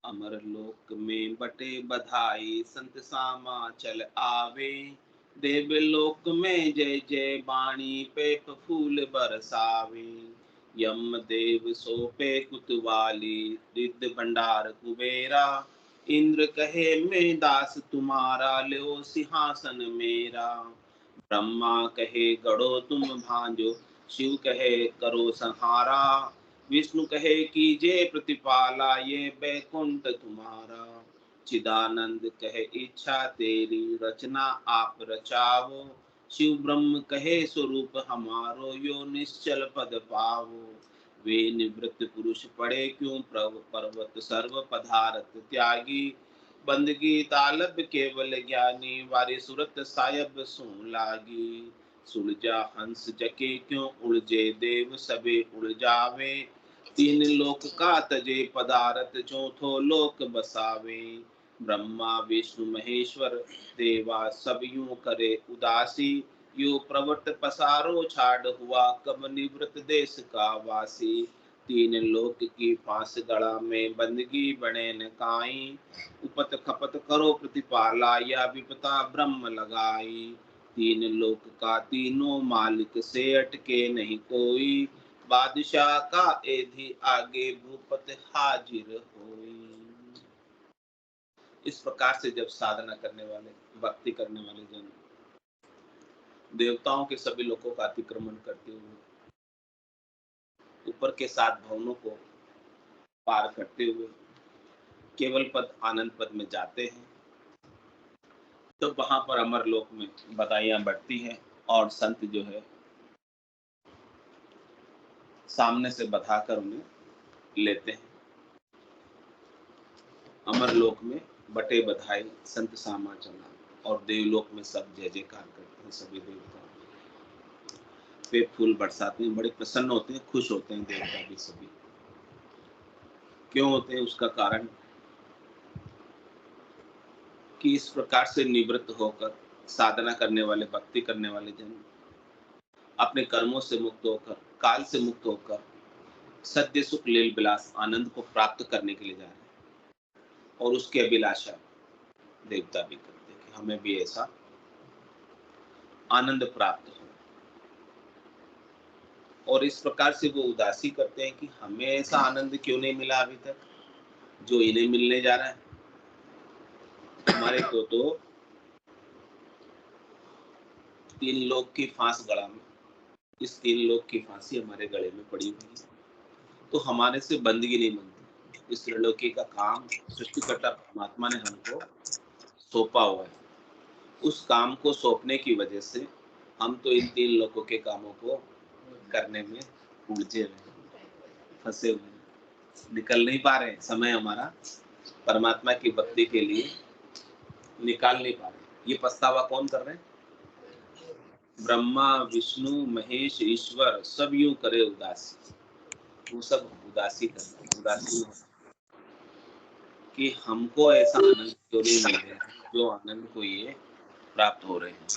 अमर लोक में बटे बधाई, संत सामा चल आवे। देवलोक में जय जय बाणी पे फूल बरसावे। यम देव सोपे कुतवाली, रिद्ध भंडार कुबेरा। इंद्र कहे मैं दास तुम्हारा, लो सिंहासन मेरा। ब्रह्मा कहे गढ़ो तुम भांजो, शिव कहे करो संहारा। विष्णु कहे कीजे प्रतिपाला, ये बैकुंठ तुम्हारा। चिदानंद कहे इच्छा तेरी, रचना आप रचावो। शिव ब्रह्म कहे स्वरूप हमारो, यो निश्चल पद पावो। वे निवृत्त पुरुष पड़े क्यों प्रभ, पर्वत सर्व पधारत त्यागी। बंदगी तालब केवल ज्ञानी, वारी सुरत सायब सुन लागी। सुन जा हंस जके क्यों उड़जे, देव सबे उड़ जावे। तीन लोक का तजे पदारथ, चौथो लोक बसावे। ब्रह्मा विष्णु महेश्वर देवा, सब यूं करे उदासी। यो प्रवट पसारो छाड़ हुआ, कब निवृत्त देश का वासी। तीन लोक की फांस गड़ा में, बंदगी बने न काई। उपत खपत करो प्रतिपाला, या विपता ब्रह्म लगाई। तीन लोक का तीनों मालिक, से अटके नहीं कोई। बादशाह का एधि आगे, भूपत हाजिर होई। इस प्रकार से जब साधना करने वाले, भक्ति करने वाले जन देवताओं के सभी लोगों का अतिक्रमण करते हुए ऊपर के 7 भवनों को पार करते हुए केवल पद आनंद पद में जाते हैं, तो वहां पर अमर लोक में बधाइयां बढ़ती हैं और संत जो है सामने से बधाकर उन्हें लेते हैं। अमर लोक में बटे बधाई, संत सामा चला, और देवलोक में सब जय जयकार करते हैं। सभी देवता वे फूल बरसाते हैं, बड़े प्रसन्न होते हैं, खुश होते हैं देवता भी सभी। क्यों होते हैं? उसका कारण कि इस प्रकार से निवृत्त होकर साधना करने वाले, भक्ति करने वाले जन अपने कर्मों से मुक्त होकर, काल से मुक्त होकर सत्य सुख लील विलास आनंद को प्राप्त करने के लिए जा रहे हैं। और उसकी अभिलाषा देवता भी करते हैं कि हमें भी ऐसा आनंद प्राप्त हो। और इस प्रकार से वो उदासी करते हैं कि हमें ऐसा आनंद क्यों नहीं मिला अभी तक जो इन्हें मिलने जा रहा है। हमारे को तो 3 लोक की फांस गड़ा में, इस 3 लोक की फांसी हमारे गले में पड़ी हुई है, तो हमारे से बंदगी नहीं बनती। इस त्रिलोकी का काम सृष्टिकर्ता परमात्मा ने हमको सौंपा हुआ है। उस काम को सौंपने की वजह से हम तो इन 3 लोकों के कामों को करने में उलझे हुए, फंसे हुए, निकल नहीं पा रहे। समय हमारा परमात्मा की भक्ति के लिए निकाल नहीं पा रहे। ये पछतावा कौन कर रहे हैं? ब्रह्मा विष्णु महेश ईश्वर सब यूं करे उदासी। वो सब उदासी करते हैं, उदासी कि हमको ऐसा आनंद क्यों नहीं मिल रहा है जो आनंद को ये प्राप्त हो रहे हैं।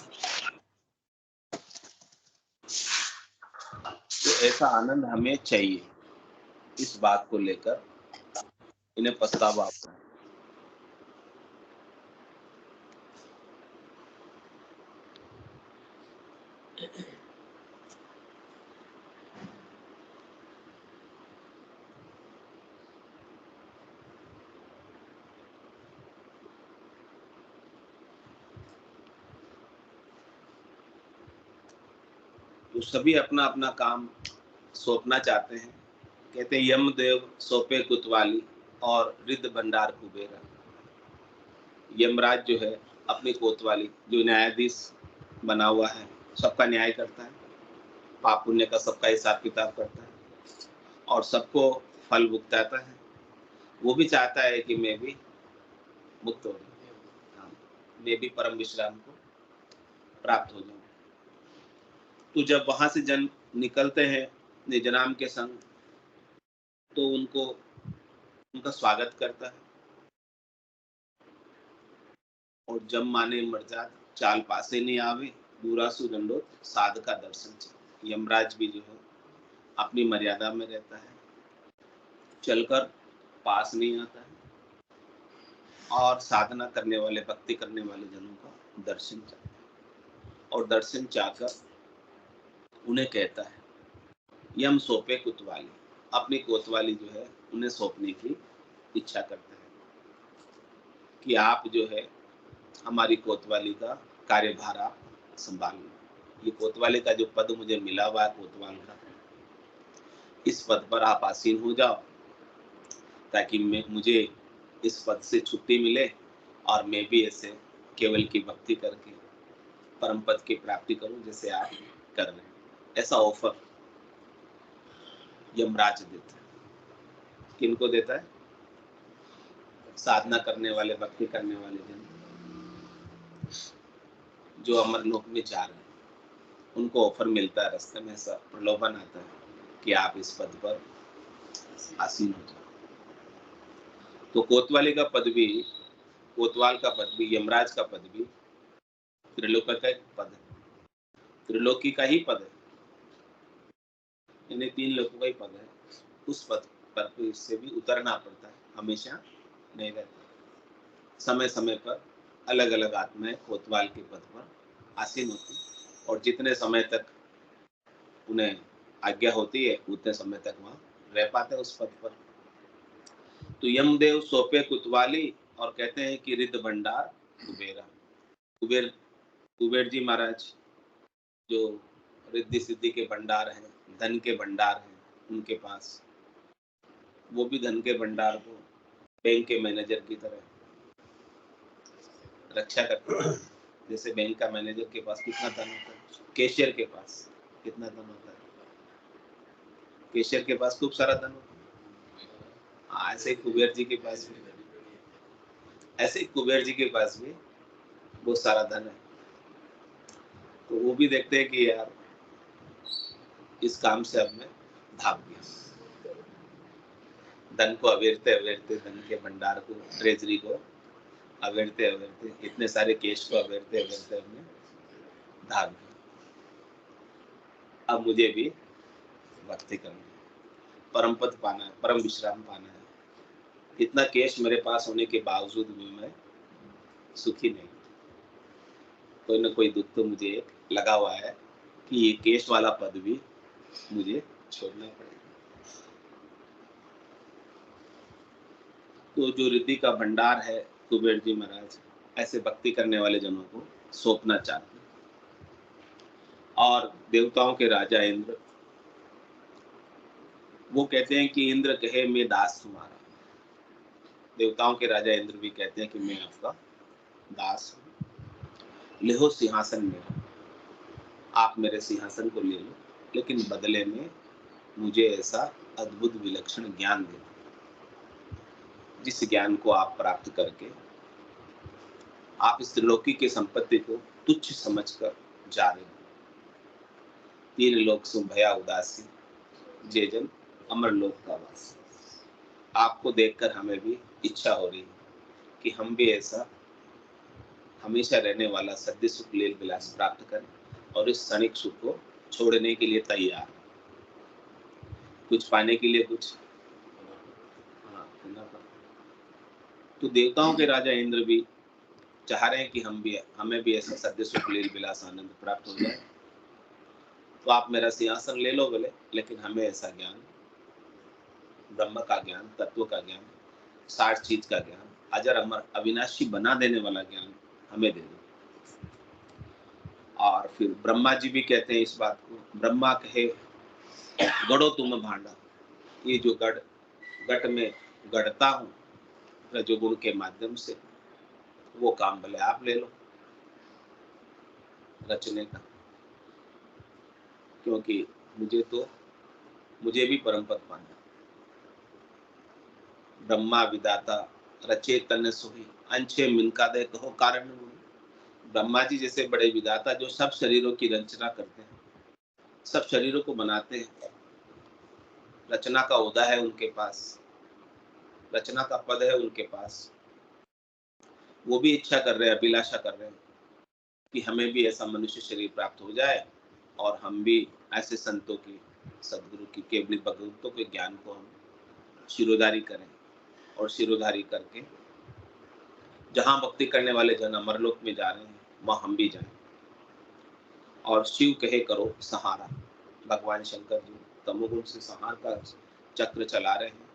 तो ऐसा आनंद हमें चाहिए, इस बात को लेकर इन्हें पछतावा आता है। तो सभी अपना अपना काम सौंपना चाहते हैं। कहते हैं यमदेव सौंपे कुतवाली, और रिद्ध भंडार कुबेरा। यमराज जो है अपनी कोतवाली, जो न्यायाधीश बना हुआ है, सबका न्याय करता है, पाप पुण्य का सबका हिसाब किताब करता है और सबको फल भुगताता है। वो भी चाहता है कि मैं भी मुक्त हो जाऊं, हाँ, मैं भी परम विश्राम को प्राप्त हो जाऊं। तो जब वहां से जन निकलते हैं निजनाम के संग, तो उनको उनका स्वागत करता है। और जब माने मर्जाद चाल पासे नहीं आवे, दूरासु दंडोत साध का दर्शन चाहिए। यमराज भी जो है अपनी मर्यादा में रहता है, चलकर पास नहीं आता है, और साधना करने वाले, भक्ति करने वाले जनों का दर्शन चाहता है, और दर्शन चाहकर उन्हें कहता है यम सौंपे कोतवाली, अपनी कोतवाली जो है उन्हें सौंपने की इच्छा करता है कि आप जो है हमारी कोतवाली का कार्यभार आप संभाल लो। ये कोतवाली का जो पद मुझे मिला हुआ है कोतवाल का, इस पद पर आप आसीन हो जाओ, ताकि मुझे इस पद से छुट्टी मिले और मैं भी ऐसे केवल की भक्ति करके परम पद की प्राप्ति करूं जैसे आप कर रहे हैं। ऐसा ऑफर यमराज देता है। किनको देता है? साधना करने वाले, भक्ति करने वाले जन जो अमरलोक में जा रहे हैं, उनको ऑफर मिलता है, रास्ते में ऐसा प्रलोभन आता है कि आप इस पद पर आसीन हो जाओ। तो कोतवाली का पद भी, कोतवाल का पद भी, यमराज का पद भी त्रिलोक का एक पद है, त्रिलोकी का ही पद है, यानी 3 लोगों का ही पद है। उस पद पर तो इससे भी उतरना पड़ता है, हमेशा नहीं रहता। समय समय पर अलग अलग आत्माएं कोतवाल के पद पर आसीन होती, और जितने समय तक उन्हें आज्ञा होती है उतने समय तक वहां रह पाते हैं उस पद पर। तो यमदेव सौंपे कोतवाली और कहते हैं कि रिद्ध भंडार कुबेरा, कुबेर, कुबेर जी महाराज जो रिद्धि सिद्धि के भंडार हैं, धन के भंडार हैं उनके पास, वो भी धन के भंडार को बैंक के मैनेजर की तरह रक्षा करते हैं। जैसे बैंक का मैनेजर के पास कितना धन होता है, कैशियर के पास कितना धन होता है, कैशियर के पास खूब सारा धन होता है। ऐसे ही कुबेर जी के पास भी, ऐसे ही कुबेर जी के पास भी बहुत सारा धन है। तो वो भी देखते हैं कि यार इस काम से अब मैं भाग गया, धन को अवेरते अवेरते, धन के भंडार को, ट्रेजरी को अवेरते अवेरते, इतने सारे केश को अवेरते अवेरते हमने भाग गया। अब मुझे भी भक्ति करनी है, परम पद पाना है, परम विश्राम पाना है। इतना केश मेरे पास होने के बावजूद भी मैं सुखी नहीं, कोई ना कोई दुख तो मुझे एक लगा हुआ है कि ये केश वाला पद भी मुझे छोड़ना पड़ेगा। तो जो रिद्धि का भंडार है कुबेर जी महाराज ऐसे भक्ति करने वाले जनों को सौंपना चाहते हैं। और देवताओं के राजा इंद्र वो कहते हैं कि इंद्र कहे मैं दास तुम्हारा। देवताओं के राजा इंद्र भी कहते हैं कि मैं आपका दास हूँ, लेहो सिंहासन मेरा, आप मेरे सिंहासन को ले लो, लेकिन बदले में मुझे ऐसा अद्भुत विलक्षण ज्ञान दे, जिस ज्ञान को आप प्राप्त करके आप इस त्रिलोकी की संपत्ति को तुच्छ समझकर जा रहे हो। 3 लोक सो भया उदासी, जे जन अमर लोक का वासी। आपको देखकर हमें भी इच्छा हो रही है कि हम भी ऐसा हमेशा रहने वाला सद्य सुख लील विलास प्राप्त करें और इस क्षणिक सुख को छोड़ने के लिए तैयार, कुछ पाने के लिए कुछ करना पड़ता। तो देवताओं के राजा इंद्र भी चाह रहे हैं कि हमें भी ऐसा सद्य सुख लील विलास आनंद प्राप्त हो जाए। तो आप मेरा सिंहासन ले लो बोले, लेकिन हमें ऐसा ज्ञान, ब्रह्म का ज्ञान, तत्व का ज्ञान, 60 चीज का ज्ञान, अजर अमर अविनाशी बना देने वाला ज्ञान हमें दे दो। और फिर ब्रह्मा जी भी कहते हैं इस बात को, ब्रह्मा कहे गढ़ो तुम भांडा, ये जो घट में गढ़ता हूँ रजोगुण के माध्यम से, वो काम भले आप ले लो रचने का, क्योंकि मुझे भी परम पद पाना है। ब्रह्मा विदाता रचे तन सोही, अंशे मिनका दे कहो कारण। ब्रह्मा जी जैसे बड़े विदाता जो सब शरीरों की रचना करते हैं, सब शरीरों को बनाते हैं, रचना का ओहदा है उनके पास, रचना का पद है उनके पास, वो भी इच्छा कर रहे हैं, अभिलाषा कर रहे हैं कि हमें भी ऐसा मनुष्य शरीर प्राप्त हो जाए और हम भी ऐसे संतों की, सदगुरु की, केवली भगवतों के ज्ञान को हम शिरोधारी करें, और शिरोधारी करके जहां भक्ति करने वाले जन अमरलोक में जा रहे हैं, वहां हम भी जाएं। और शिव कहे करो सहारा। भगवान शंकर जी तमोगुण से संहार का चक्र चला रहे हैं।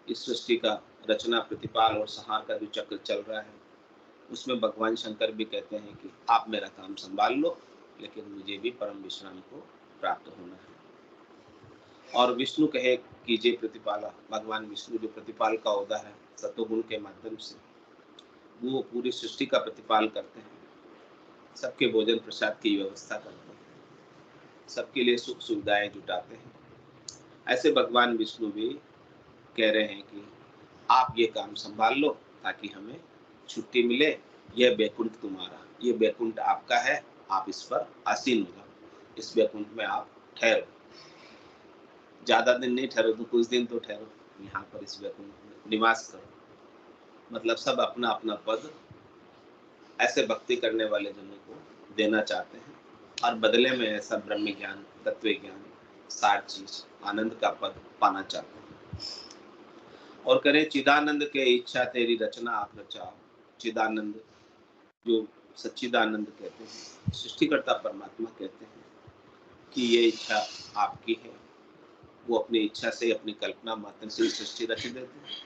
इस सृष्टि का रचना, प्रतिपाल और संहार का जो चक्र चल रहा है, उसमें भगवान शंकर भी कहते हैं कि आप मेरा काम संभाल लो, लेकिन मुझे भी परम विश्राम को प्राप्त होना है। और विष्णु कहे कीजिए प्रतिपाला। भगवान विष्णु जो प्रतिपाल का ओहदा है, सतोगुण के माध्यम से वो पूरी सृष्टि का प्रतिपाल करते हैं, सबके भोजन प्रसाद की व्यवस्था करते हैं, सबके लिए सुख सुविधाएं जुटाते हैं। ऐसे भगवान विष्णु भी कह रहे हैं कि आप ये काम संभाल लो ताकि हमें छुट्टी मिले। यह बैकुंठ तुम्हारा, ये बैकुंठ आपका है, आप इस पर आसीन हो जाओ, इस बैकुंठ में आप ठहरो। ज्यादा दिन नहीं ठहरो तो कुछ दिन तो ठहरो, यहाँ पर इस बैकुंठ में निवास करो। मतलब सब अपना अपना पद ऐसे भक्ति करने वाले जनों को देना चाहते हैं, और बदले में ऐसा ब्रह्म ज्ञान, तत्व ज्ञान, सार चीज, आनंद का पद पाना चाहते हैं। और करें चिदानंद के इच्छा तेरी रचना आप रचाओ। चिदानंद जो सच्चिदानंद कहते हैं, सृष्टिकर्ता परमात्मा कहते हैं कि ये इच्छा आपकी है। वो अपनी इच्छा से, अपनी कल्पना मात्र से सृष्टि रच देते हैं,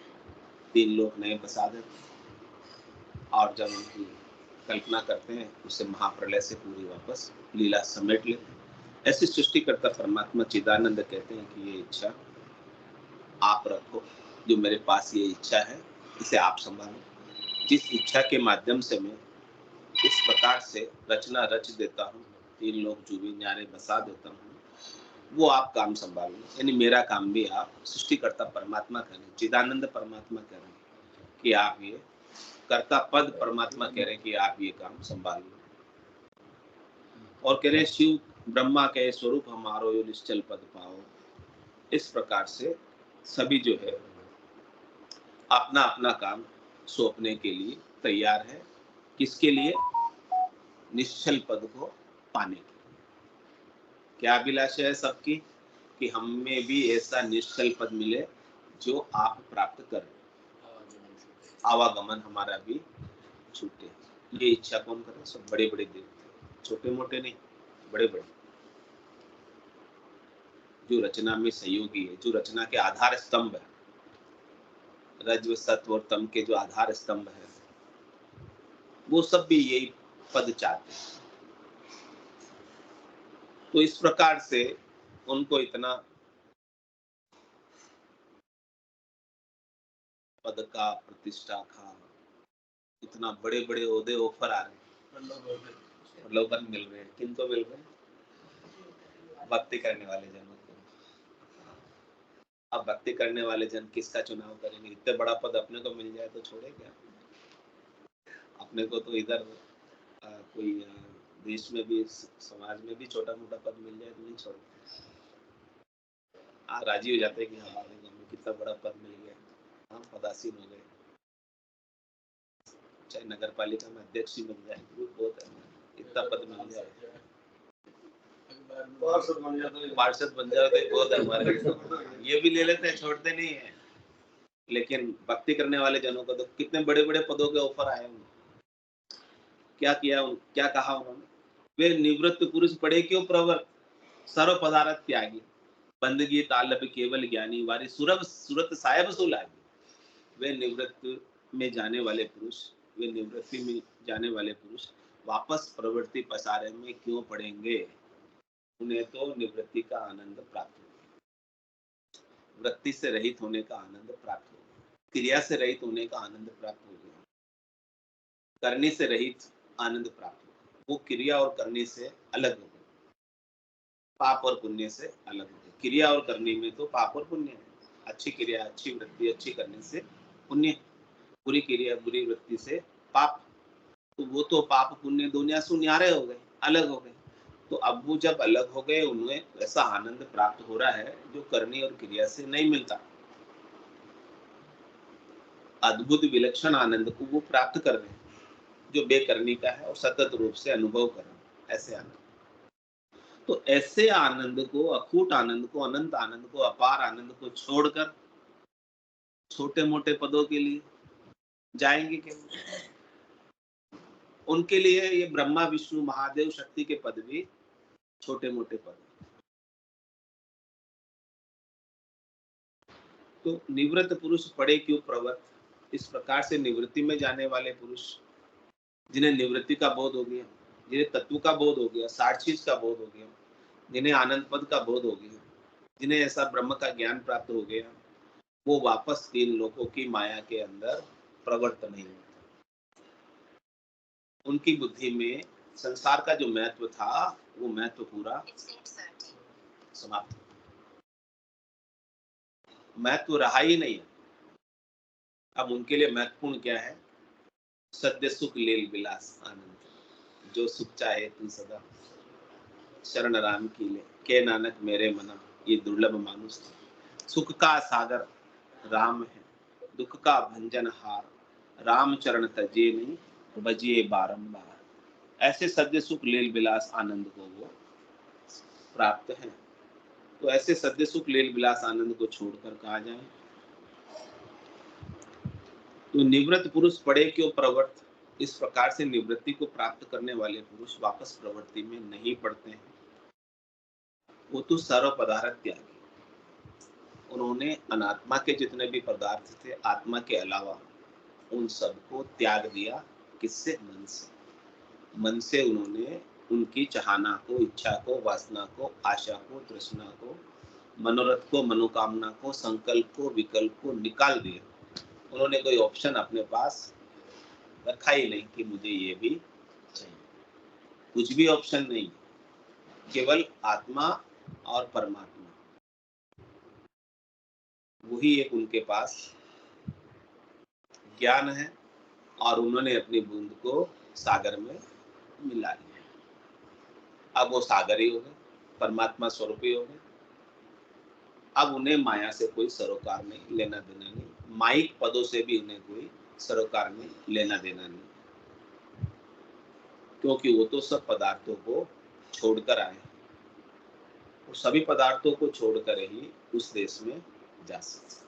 3 लोक नए बसा देते हैं, और जब उनकी कल्पना करते हैं उसे महाप्रलय से पूरी वापस लीला समेट लेते हैं। ऐसी सृष्टिकर्ता परमात्मा चिदानंद कहते हैं कि ये इच्छा आप रखो, जो मेरे पास ये इच्छा है इसे आप संभालो। जिस इच्छा के माध्यम से मैं इस प्रकार से रचना रच देता हूँ, 3 लोक जुबी न्यारे बसा देता हूँ, वो आप काम संभालो। यानी मेरा काम भी आप, सृष्टिकर्ता परमात्मा करें, चिदानंद परमात्मा करें कि आप ये कर्ता पद परमात्मा कह रहे हैं कि आप ये काम संभाल लो। और कह रहे शिव ब्रह्मा के स्वरूप हमारो यो निश्चल पद पाओ। इस प्रकार से सभी जो है अपना अपना काम सौंपने के लिए तैयार है। किसके लिए? निश्चल पद को पाने के लिए। क्या अभिलाषा है सबकी? कि हमें भी ऐसा निश्चल पद मिले जो आप प्राप्त करें, आवागमन हमारा भी छूटे। ये इच्छा कौन करे? सब बड़े बड़े देवते, छोटे मोटे नहीं, बड़े बड़े, जो रचना में सहयोगी है, जो रचना के आधार स्तंभ है, रज्व सत्व और तम के जो आधार स्तंभ है, वो सब भी यही पद चाहते हैं। तो इस प्रकार से उनको इतना पद का, प्रतिष्ठा का, इतना बड़े बड़े ओहदे ऑफर आ रहे हैं, प्रलोभन मिल रहे हैं। किनको मिल रहे हैं? भक्ति करने वाले जनों को। अब भक्ति करने वाले जन किसका चुनाव करेंगे? इतने बड़ा पद अपने को मिल जाए तो छोड़े क्या? अपने को तो इधर कोई देश में भी, समाज में भी छोटा मोटा पद मिल जाए तो नहीं छोड़ते। राजी हो जाते हैं कि हमारे गाँव में कितना बड़ा पद मिल गया, हम पदासीन हो गए। चाहे नगर पालिका में अध्यक्ष ही मिल जाए तो बहुत है, इतना पद मिल जाए, पार्षद बन जाए तो बहुत है हमारे लिए। ये भी ले लेते हैं, छोड़ते नहीं है। लेकिन भक्ति करने वाले जनों को तो कितने बड़े बड़े पदों के ऑफर आए होंगे। क्या किया, क्या कहा उन्होंने? वे निवृत्त पुरुष पड़े क्यों प्रवर, सर्व पदार्थ त्यागी, बंदगी तालब केवल ज्ञानी, वारी सुरभ सूरत साहेब सुलागी। वे निवृत्त में जाने वाले पुरुष, वे निवृत्ति में जाने वाले पुरुष वापस प्रवृत्ति पसारे में क्यों पड़ेंगे? उन्हें तो निवृत्ति का आनंद प्राप्त हो, वृत्ति से रहित होने का आनंद प्राप्त हो, क्रिया से रहित होने का आनंद प्राप्त हो गया, करने से रहित आनंद प्राप्त हो। वो क्रिया और करने से अलग हो गए, पाप और पुण्य से अलग हो गए। क्रिया और करने में तो पाप और पुण्य है। अच्छी क्रिया, अच्छी वृत्ति अच्छी करने से पुण्य, बुरी क्रिया बुरी वृत्ति से पाप। तो वो तो पाप पुण्य दुनिया से न्यारे हो गए, अलग हो गए। तो अब वो जब अलग हो गए, उन्हें ऐसा आनंद प्राप्त हो रहा है जो करनी और क्रिया से नहीं मिलता। अद्भुत विलक्षण आनंद को वो प्राप्त कर रहे हैं, जो बेकरनी का है और सतत रूप से अनुभव कर रहे हैं। ऐसे आनंद, तो ऐसे आनंद को, अखूट आनंद को, अनंत आनंद को, अपार आनंद को छोड़कर छोटे मोटे पदों के लिए, जाएंगे केवल। उनके लिए ये ब्रह्मा विष्णु महादेव शक्ति के पद भी छोटे मोटे पद। तो निवृत्त पुरुष पड़े क्यों प्रवृत्त, इस प्रकार से निवृत्ति में जाने वाले पुरुष, जिन्हें निवृत्ति का बोध हो गया, जिन्हें तत्व का बोध हो गया, सार चीज का बोध हो गया, जिन्हें आनंद पद का बोध हो गया, जिन्हें ऐसा ब्रह्म का ज्ञान प्राप्त हो गया, वो वापस तीन लोगों की माया के अंदर प्रवृत्त नहीं होते। उनकी बुद्धि में संसार का जो महत्व था, वो महत्व पूरा समाप्त, महत्व रहा ही नहीं है। अब उनके लिए महत्वपूर्ण क्या है? सद्य सुख लील विलास आनंद, जो सुख चाहे तू सदा शरण राम की ले, के नानक मेरे मना ये दुर्लभ मानुष। सुख का सागर राम है, दुख का भंजन हार, राम चरण तजे नहीं बजिए बारंबार। ऐसे सद्य सुख लील विलास आनंद को वो प्राप्त है। तो ऐसे सद्य सुख लील विलास आनंद को छोड़कर कहा जाए तो निवृत्त पुरुष पड़े क्यों प्रवृत्त, इस प्रकार से निवृत्ति को प्राप्त करने वाले पुरुष वापस प्रवृत्ति में नहीं पड़ते हैं। वो तो सर्व पदार्थ त्यागी, उन्होंने अनात्मा के जितने भी पदार्थ थे आत्मा के अलावा उन सबको त्याग दिया। किससे? मन से। मन से उन्होंने उनकी चाहना को, इच्छा को, वासना को, आशा को, तृष्णा को, मनोरथ को, मनोकामना को, संकल्प को, विकल्प को निकाल दिया। उन्होंने कोई ऑप्शन अपने पास रखा ही नहीं कि मुझे ये भी चाहिए, कुछ भी ऑप्शन नहीं, केवल आत्मा और परमात्मा, वही एक उनके पास ज्ञान है। और उन्होंने अपनी बूंद को सागर में मिला लिया। अब वो सागर ही हो गए, परमात्मा स्वरूप ही हो गए। अब उन्हें माया से कोई सरोकार नहीं, लेना देना नहीं, माइक पदों से भी उन्हें कोई सरोकार नहीं, लेना देना नहीं, क्योंकि वो तो सब पदार्थों को छोड़कर आए, वो सभी पदार्थों को छोड़कर ही उस देश में जा सकते,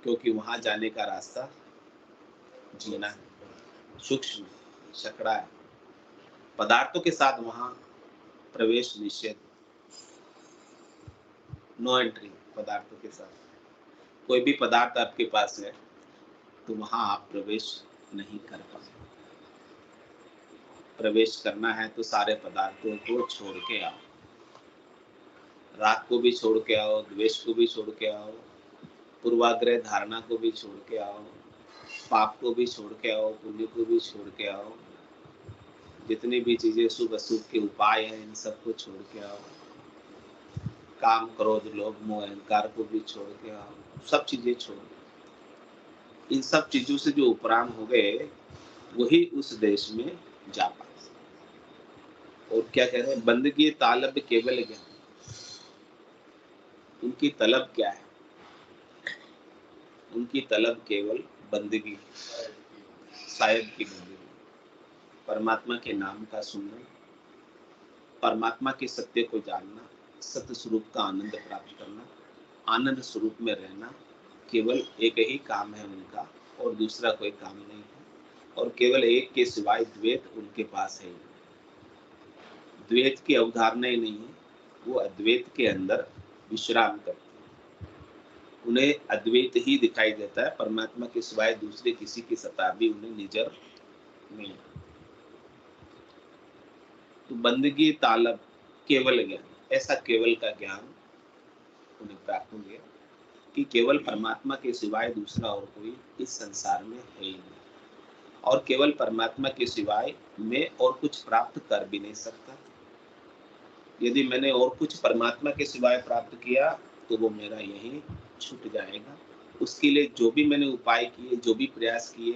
क्योंकि वहां जाने का रास्ता जीना है, सूक्ष्म सकड़ा है, पदार्थों के साथ वहां प्रवेश निषेध, नो एंट्री पदार्थों के साथ। कोई भी पदार्थ आपके पास है तो वहां आप प्रवेश नहीं कर पाए। प्रवेश करना है तो सारे पदार्थों को छोड़ के आओ, राग को भी छोड़ के आओ, द्वेष को भी छोड़ के आओ, पूर्वाग्रह धारणा को भी छोड़ के आओ, पाप को भी छोड़ के आओ, पुण्य को भी छोड़ के आओ, जितनी भी चीजें शुभ अशुभ के उपाय हैं इन सबको छोड़ के आओ, काम क्रोध लोभ मोह अहंकार को भी छोड़ के आओ, सब चीजें छोड़। इन सब चीजों से जो उपराम हो गए वही उस देश में जा पाए। और क्या कह रहे हैं? बंदगी तालब केवल ज्ञान, उनकी तलब क्या है? उनकी तलब केवल बंदगी, शायद की बंदगी, परमात्मा के नाम का सुनना, परमात्मा के सत्य को जानना, सत्य स्वरूप का आनंद प्राप्त करना, आनंद स्वरूप में रहना, केवल एक ही काम है उनका और दूसरा कोई काम नहीं है। और केवल एक के सिवाय द्वैत उनके पास है, द्वैत की अवधारणा ही नहीं है, वो अद्वैत के अंदर विश्राम करते हैं, उन्हें अद्वैत ही दिखाई देता है, परमात्मा के सिवाय दूसरे किसी की सत्ता भी उन्हें निजर नहीं। तो बंदगी तालब केवल ज्ञान, ऐसा केवल का ज्ञान उन्हें प्राप्त हो गया कि केवल परमात्मा के सिवाय दूसरा और कोई इस संसार में है ही नहीं, और केवल परमात्मा के सिवाय मैं और कुछ प्राप्त कर भी नहीं सकता। यदि मैंने और कुछ परमात्मा के सिवाय प्राप्त किया तो वो मेरा यहीं छूट जाएगा। उसके लिए जो भी मैंने उपाय किए, जो भी प्रयास किए,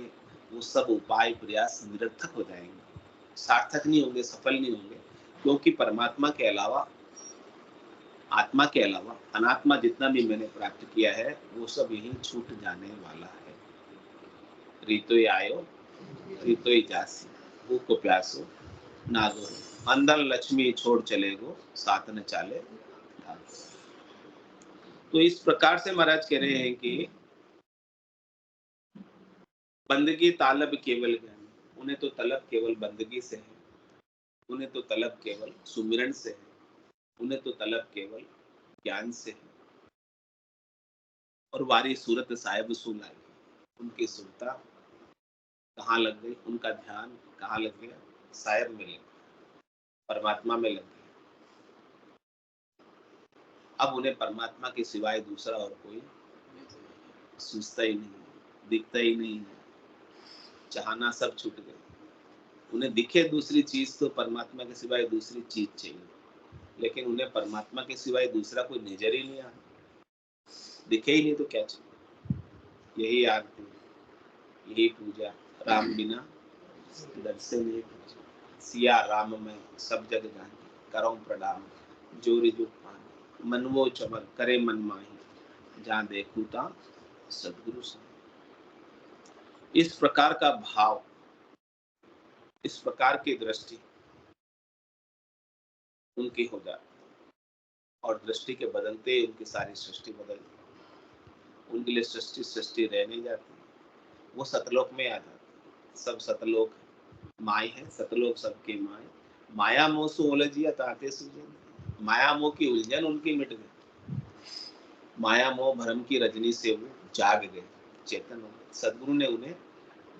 वो सब उपाय प्रयास निरर्थक हो जाएंगे, सार्थक नहीं होंगे, सफल नहीं होंगे, क्योंकि परमात्मा के अलावा, आत्मा के अलावा अनात्मा जितना भी मैंने प्राप्त किया है वो सब यहीं छूट जाने वाला है। रीतो आयो रीतो जासी, भूख को प्यासो नागो, अंदर लक्ष्मी छोड़ चले गो, साथ न चाले। तो इस प्रकार से महाराज कह रहे हैं कि बंदगी तालब केवल ज्ञान, उन्हें तो तलब केवल बंदगी से है, उन्हें तो तलब केवल सुमिरन से है, उन्हें तो तलब केवल ज्ञान से है। और वारी सूरत साहिब सुन लाई, उनकी सुनता कहाँ लग गई, उनका ध्यान कहाँ लग गया, साहिब में लग गया, परमात्मा में लग गया। अब उन्हें परमात्मा के सिवाय दूसरा और कोई सूझता ही नहीं, दिखता ही नहीं है, चाहना सब छूट गया। उन्हें दिखे दूसरी चीज तो परमात्मा के सिवाय दूसरी चीज चाहिए, लेकिन उन्हें परमात्मा के सिवाय दूसरा कोई नजर ही नहीं आता। दिखे ही नहीं तो क्या चाहिए। यही आरती, यही पूजा, राम बिना दर्शन नहीं पूजा, सिया राम में सब जग जाने, करो प्रणाम जोरी जो पानी, मनवो चमर करे मन माही, जहाँ देखू ता सदगुरु से। इस प्रकार का भाव, इस प्रकार की दृष्टि उनकी हो जाती, और दृष्टि के बदलते उनकी सारी सृष्टि बदल जाती। उनके लिए सृष्टि सृष्टि रह नहीं जाती, वो सतलोक में आ जाती। सब सतलोक माय है, सतलोक सबके माय, माया मोह से उलझिया ताते सूझन, माया मोह की उलझन उनकी मिट गई, माया मोह भरम की रजनी से वो जाग गए, चेतन हो गए। सदगुरु ने उन्हें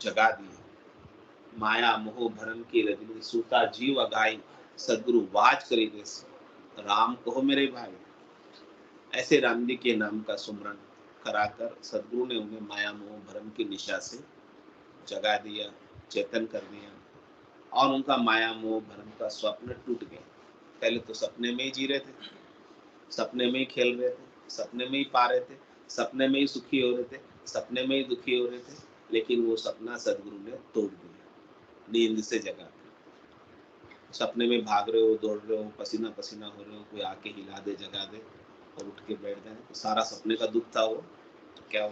जगा दिया। माया मोह भरम की रजनी सूता जीव अगाई, सदगुरु वाज करी दे, राम कहो मेरे भाई। ऐसे राम जी के नाम का सुमरन कराकर सदगुरु ने उन्हें माया मोह भरम की निशा से जगा दिया, चेतन कर दिया, और उनका माया मोह भरम का स्वप्न टूट गया। पहले तो सपने में ही जी रहे थे, सपने में ही खेल रहे थे, सपने में ही पा रहे थे, सपने में ही सुखी हो रहे थे, सपने में ही दुखी हो रहे थे, लेकिन वो सपना सदगुरु ने तोड़ दिया, नींद से जगा। सपने में भाग रहे हो, दौड़ रहे हो, पसीना पसीना हो रहे हो, कोई आके हिला दे, जगा दे और उठ के बैठ जाए, तो सारा सपने का दुख था वो क्या हो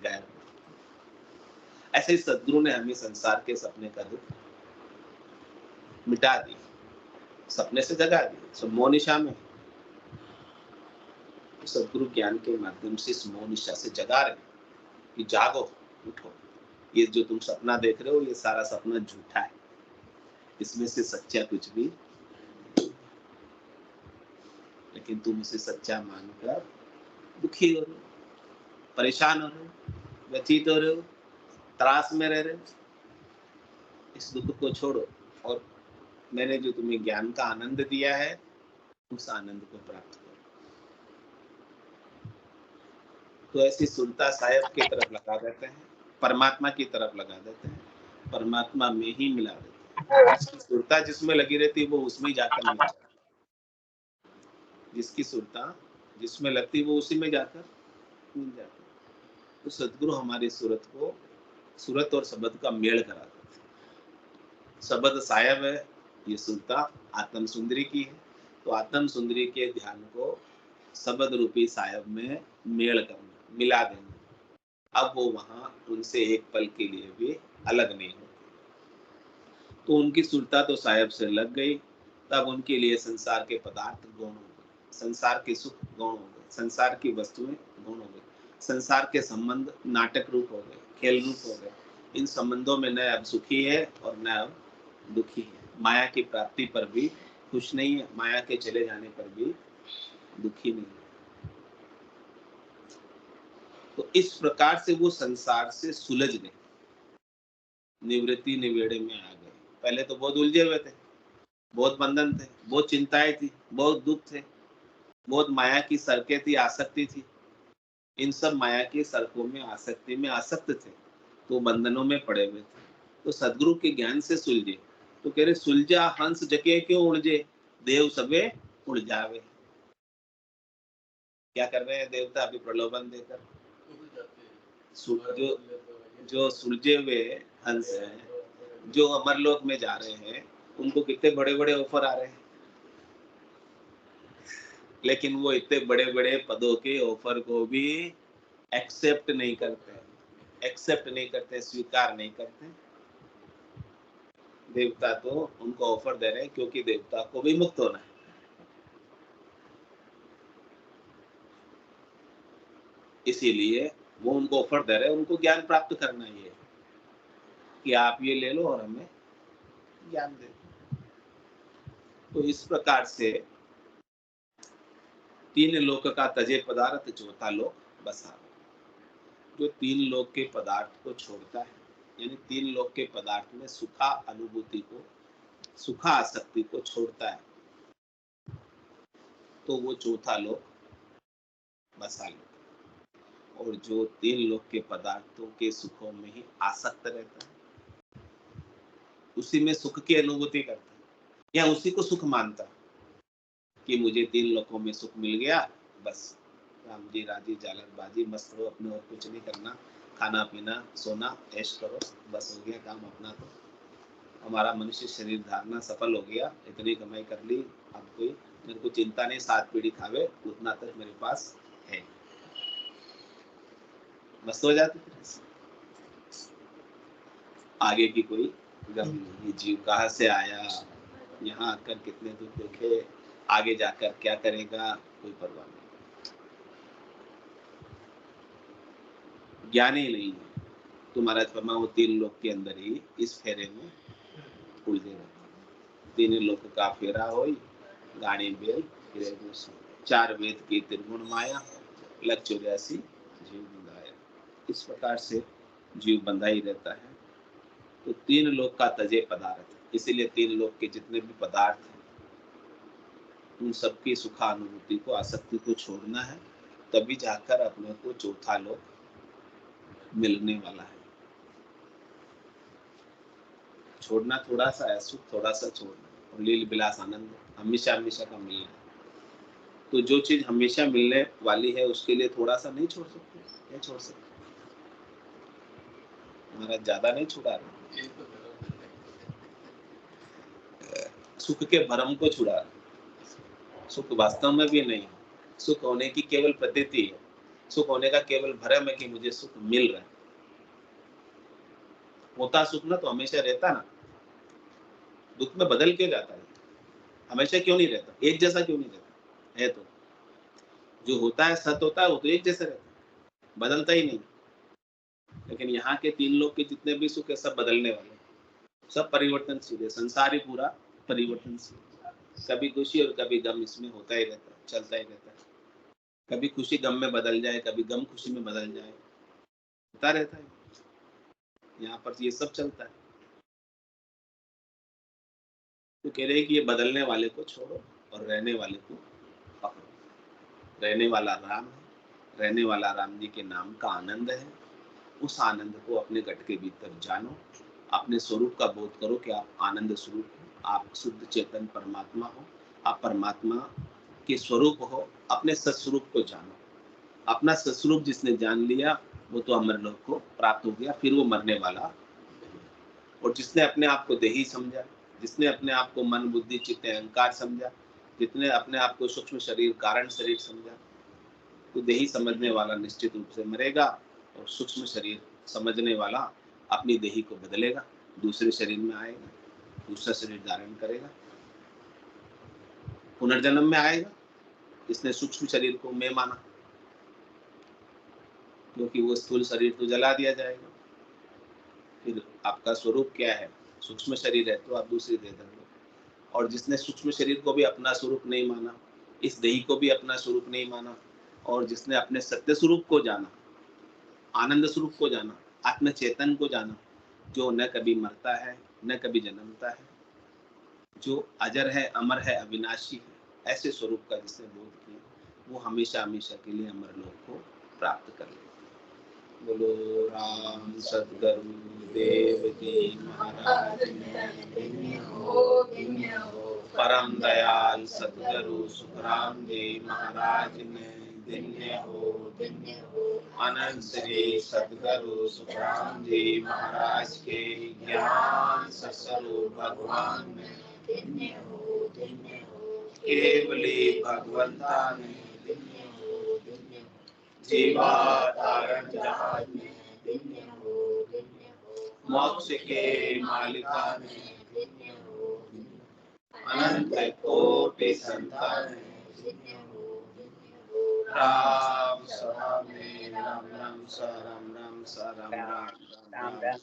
गायब। ऐसे ही सदगुरु ने हमें संसार के सपने का दुख मिटा दिया, सपने से जगा दिया। सब मोह निशा में, सदगुरु ज्ञान के माध्यम से इस मोह निशा से जगा रहे कि जागो, उठो, ये जो तुम सपना देख रहे हो ये सारा सपना झूठा है, इसमें से सच्चा कुछ भी, लेकिन तुम इसे सच्चा मानकर दुखी हो रहे हो, परेशान हो रहे हो, व्यथित हो रहे हो, त्रास में रह रहे हो। इस दुख को छोड़ो और मैंने जो तुम्हें ज्ञान का आनंद दिया है उस आनंद को प्राप्त करो। तो ऐसी सुलता साहेब की तरफ लगा देते हैं, परमात्मा की तरफ लगा देते हैं, परमात्मा में ही मिला देते हैं। जिसकी सुलता जिसमें लगी रहती है वो उसमें ही जाकर मिल जाता है, जिसकी सुलता जिसमें लगती वो उसी में जाकर मिल जाता है। तो सदगुरु हमारी सूरत को, सूरत और शब्द का मेल करा देते हैं। शब्द साहेब है, ये सुलता आत्म सुंदरी की है, तो आत्म सुंदरी के ध्यान को शब्द रूपी साहेब में मेल करना, मिला देना। अब वो वहां उनसे एक पल के लिए भी अलग नहीं होती। तो उनकी सुलता तो साहेब से लग गई, तब उनके लिए संसार के पदार्थ गौण हो गए, संसार के सुख गौण हो गए, संसार की वस्तुएं गौण हो गई, संसार के संबंध नाटक रूप हो गए, खेल रूप हो गए। इन संबंधों में न अब सुखी है और न अब दुखी है, माया की प्राप्ति पर भी खुश नहीं है, माया के चले जाने पर भी दुखी नहीं है। तो इस प्रकार से वो संसार से सुलझ गए, निवृत्ति निवेड़े में आ गए। पहले तो बहुत उलझे हुए थे, बहुत बंधन थे, बहुत चिंताएं थी, बहुत दुख थे, बहुत माया की सड़कें थी, आसक्ति थी। इन सब माया की सड़कों में, आसक्ति में आसक्त थे, तो बंधनों में पड़े हुए थे। तो सदगुरु के ज्ञान से सुलझे, तो कह रहे सुलझा हंस जके क्यों उलझे, देव सबे उड़ जावे। क्या कर रहे हैं देवता अभी प्रलोभन देकर, जो जो सुलझे हुए हंस हैं, जो अमरलोक में जा रहे हैं, उनको कितने बड़े बड़े ऑफर आ रहे हैं, लेकिन वो इतने बड़े बड़े पदों के ऑफर को भी एक्सेप्ट नहीं करते, एक्सेप्ट नहीं करते, स्वीकार नहीं करते। देवता तो उनको ऑफर दे रहे हैं क्योंकि देवता को भी मुक्त होना है। इसीलिए वो उनको ऑफर दे रहे हैं, उनको ज्ञान प्राप्त करना ही है कि आप ये ले लो और हमें ज्ञान दे दो। तो इस प्रकार से तीन लोक का तजे पदार्थ चौथा लोक बसा। जो तीन लोक के पदार्थ को छोड़ता है, यानी तीन लोक के पदार्थ में सुखा अनुभूति को, सुखा आसक्ति को छोड़ता है, तो वो चौथा लोक बसा लो। और जो तीन लोक के पदार्थों के सुखों में ही आसक्त रहता है, उसी में सुख की अनुभूति करता है, या उसी को सुख मानता है कि मुझे तीन लोकों में सुख मिल गया, बस राम जी राजी जालरबाजी मस्त रहो, अपने और कुछ नहीं करना, खाना पीना सोना ऐश करो, बस हो गया काम अपना। तो हमारा मनुष्य शरीर धारना सफल हो गया, इतनी कमाई कर ली, अब कोई मेरे को चिंता नहीं, 7 पीढ़ी खावे उतना तक मेरे पास है, मस्त हो जाते। आगे की कोई गम नहीं। ये जीव कहाँ से आया, यहाँ आकर कितने दुख देखे, आगे जाकर क्या करेगा, कोई परवाह नहीं। ज्ञान ही नहीं है तो महाराज फरमा वो तीन लोक के अंदर ही इस फेरे में उलझे रहते। तीन लोक का फेरा होई गाड़ी बेल गिरे गोसाई, चार वेद की त्रिगुण माया, लग 84 जीव बंधाया। इस प्रकार से जीव बंधा ही रहता है। तो तीन लोक का तजे पदार्थ, इसीलिए तीन लोक के जितने भी पदार्थ हैं उन सबकी सुखानुभूति को, आसक्ति को छोड़ना है, तभी जाकर अपने को चौथा लोक मिलने वाला है। छोड़ना थोड़ा सा है, सुख थोड़ा सा छोड़ना, और लील विलास आनंद हमेशा हमेशा का मिलना है। तो जो चीज हमेशा मिलने वाली है उसके लिए थोड़ा सा नहीं छोड़ सकते, नहीं छोड़ सकते। हमारा ज्यादा नहीं छुड़ा रहा, सुख के भ्रम को छुड़ा रहा। सुख वास्तव में भी नहीं, सुख होने की केवल प्रतीति है, सुख होने का केवल भ्रम है कि मुझे सुख मिल रहा है। होता सुख ना तो हमेशा रहता ना, दुख में बदल क्यों जाता है, हमेशा क्यों नहीं रहता, एक जैसा क्यों नहीं रहता है। तो जो होता है सत होता है, वो तो एक जैसा रहता है, बदलता ही नहीं। लेकिन यहाँ के तीन लोग के जितने भी सुख है सब बदलने वाले, सब परिवर्तनशील है। संसार ही पूरा परिवर्तनशील, कभी खुशी और कभी गम इसमें होता ही रहता है, चलता ही रहता है। कभी खुशी गम में बदल जाए, कभी गम खुशी में बदल जाए, होता रहता है। यहाँ पर ये सब चलता है। तो कह रहे हैं कि ये बदलने वाले को छोड़ो और रहने वाले को पकड़ो। रहने वाला राम है, रहने वाला राम जी के नाम का आनंद है। उस आनंद को अपने गट के भीतर जानो, अपने स्वरूप का बोध करो कि आप आनंद स्वरूप हो, आप शुद्ध चेतन परमात्मा हो, आप परमात्मा के स्वरूप हो। अपने सत्स्वरूप को जानो। अपना सत्स्वरूप जिसने जान लिया वो तो अमर लोक को प्राप्त हो गया, फिर वो मरने वाला। और जिसने अपने आप को देही समझा, जिसने अपने आप को मन बुद्धि चित्त अहंकार समझा, जितने अपने आप को सूक्ष्म शरीर कारण शरीर समझा, तो देही समझने वाला निश्चित रूप से मरेगा, और सूक्ष्म शरीर समझने वाला अपनी देही को बदलेगा, दूसरे शरीर में आएगा, दूसरा शरीर धारण करेगा, पुनर्जन्म में आएगा। इसने सूक्ष्म शरीर को मैं माना, क्योंकि वो स्थूल शरीर तो जला दिया जाएगा। फिर आपका स्वरूप क्या है, सूक्ष्म शरीर है तो आप दूसरी दे देंगे। और जिसने सूक्ष्म शरीर को भी अपना स्वरूप नहीं माना, इस देही को भी अपना स्वरूप नहीं माना, और जिसने अपने सत्य स्वरूप को जाना, आनंद स्वरूप को जाना, आत्म चेतन को जाना, जो न कभी मरता है न कभी जन्मता है, जो अजर है अमर है अविनाशी है, ऐसे स्वरूप का जिसने बोध किया, वो हमेशा हमेशा के लिए अमर लोक को प्राप्त कर लेगा। बोलो राम सद्गुरु देव जी महाराज, परम दयाल सद्गुरु सुखराम जी महाराज ने धन्य हो। अनंत श्री सद्गुरु सुखराम जी महाराज के ज्ञान सत्स्वरूप भगवान ने धन्य हो, केवली भगवंता ने धन्य हो, जीवा तारण जहाज ने धन्य हो, मोक्ष के मालिका ने धन्य हो, अनंत कोटि संतान ने धन्य हो। राम सभा में राम नाम सा राम राम सा राम राम राम राम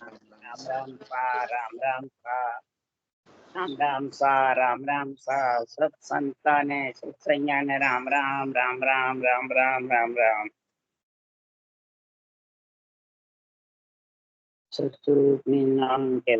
राम राम राम राम सा राम राम सा राम राम सा राम राम सा सब संताने सत्संगाने राम राम राम राम राम राम राम राम सतगुरु के नाम के